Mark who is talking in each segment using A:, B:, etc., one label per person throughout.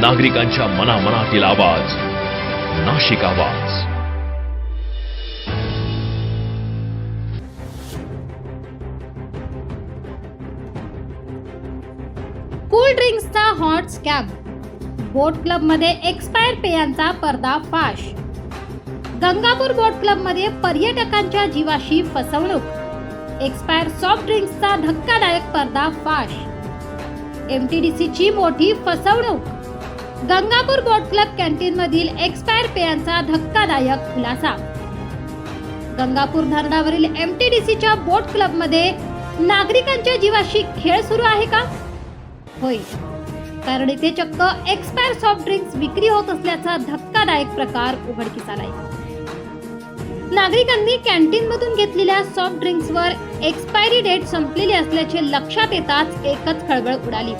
A: नागरिकांच्या मनामनातील आवाज, नाशिक आवाज.
B: कूल ड्रिंक्सचा हॉट स्कॅम, बोट क्लब मध्ये एक्सपायर पेयांचा पर्दाफाश. गंगापूर बोट क्लब मध्ये पर्यटकांच्या जीवाशी फसवणूक, एक्सपायर सॉफ्ट ड्रिंक्सचा धक्कादायक पर्दाफाश. एमटीडीसीची मोठी फसवणूक. गंगापूर बोट क्लब कॅन्टीन मधील एक्सपायर पेयांचा धक्कादायक खुलासा. गंगापूर धरणावरील एमटीडीसीच्या बोट क्लब मध्ये नागरिकांच्या जीवाशी खेळ सुरू आहे का? होय, कारण इथे चक्क एक्सपायर सॉफ्ट ड्रिंक्स विक्री होत असल्याचा धक्कादायक प्रकार उघडकीस आलाय. नागरिकांनी कॅन्टीन मधून घेतलेल्या सॉफ्ट ड्रिंक्सवर एक्सपायरी डेट संपलेली असल्याचे लक्षात येताच एकच खळबळ उडाली.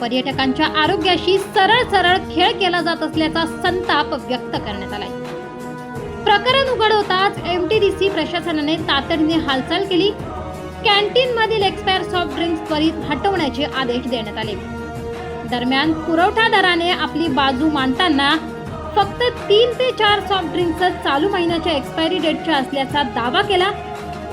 B: पर्यटकांच्या आरोग्याशी सरळ खेळ केला जात असल्याचा संताप व्यक्त करण्यात आलाय. प्रकरण उघड होताच एमटीडीसी प्रशासनाने तातडीने हालचाल केली. कॅन्टीन मधील एक्सपायर सॉफ्ट ड्रिंक्स त्वरित हटवण्याचे आदेश देण्यात आले. दरम्यान पुरवठादाराने आपली बाजू मांडताना फक्त 3 ते 4 सॉफ्ट ड्रिंक्स चालू महिन्याच्या एक्सपायरी डेटच्या असल्याचा दावा केला.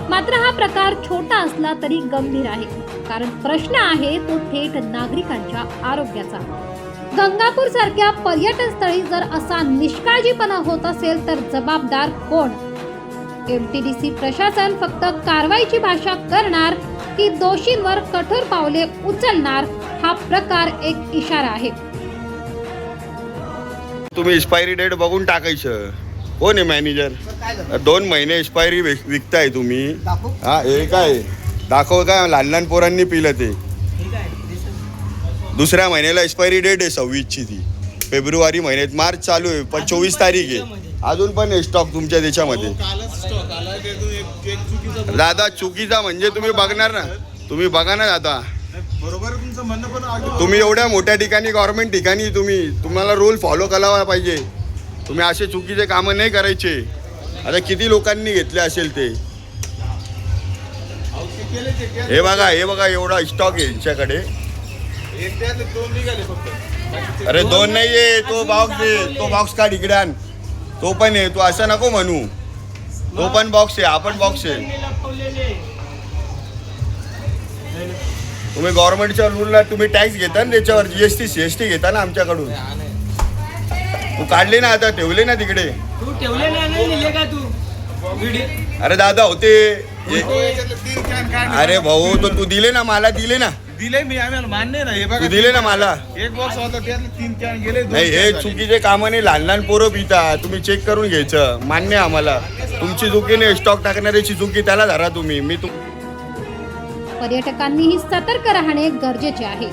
B: मात्र हा प्रकार छोटा असला तरी गंभीर आहे, कारण प्रश्न आहे तो थेट नागरिकांच्या आरोग्याचा. गंगापूर सारख्या पर्यटन स्थळी जर असा निष्काळजीपणा होत असेल तर जबाबदार कोण? एमटीडीसी प्रशासन फक्त कारवाईची भाषा करणार की दोषींवर कठोर पावले उचलणार, हा प्रकार एक इशारा आहे.
C: तुम्ही एक्सपायरी डेट बघून टाकायचं. कोण आहे मॅनेजर? 2 महिने एक्सपायरी विकताय तुम्ही. हा, हे काय दाखव? काय लहान लहान पोरांनी पिलं ते. दुसऱ्या महिन्याला एक्सपायरी डेट आहे 26ची. ती फेब्रुवारी महिन्यात, मार्च चालू आहे, पण 24 तारीख आहे. अजून पण स्टॉक तुमच्या त्याच्यामध्ये. दादा चुकीचा म्हणजे तुम्ही बघणार ना, तुम्ही बघा ना दादा.
D: बरोबर तुमचं म्हणणं, पण
C: तुम्ही एवढ्या मोठ्या ठिकाणी, गव्हर्नमेंट ठिकाणी तुम्हाला रूल फॉलो करावा पाहिजे. तुम्ही असे चुकीचे कामं नाही करायचे. आता किती लोकांनी घेतले असेल ते. हे बघा एवढा स्टॉक आहे यांच्याकडे.
D: दोन निघाले फक्त.
C: अरे 2 नाहीये, तो बॉक्स आहे. तो बॉक्स काढ इकडे आण. तो पण आहे. तू असं नको म्हणू. तो पण बॉक्स आहे, आपण बॉक्स आहे. तुम्ही गव्हर्नमेंटच्या रूलला तुम्ही टॅक्स घेता ना, त्याच्यावर जीएसटी सीएसटी घेता ना आमच्याकडून. तू काढले ना, आता ठेवले ना तिकडे.
E: तू ठेवले नाही लिहिले का तू?
C: अरे दादा होते.
D: तीन कॅन काढले.
C: अरे भाऊ, तो तू दिले ना, मला दिले ना.
D: दिले मी, आम्हाला मान्य ना. हे बघा,
C: तू दिले ना मला.
D: एक बॉक्स होता त्यातले 3 कॅन गेले.
C: नाही, हे चुकीचे कामं नाही. लहान लहान पोरं पिता. तुम्ही चेक करून घ्यायचं. मान्य आम्हाला. तुमची चुकी नाही, स्टॉक टाकणाऱ्याची चुकी, त्याला धरा तुम्ही.
B: पर्यटकांनीही सतर्क राहणे गरजेचे आहे.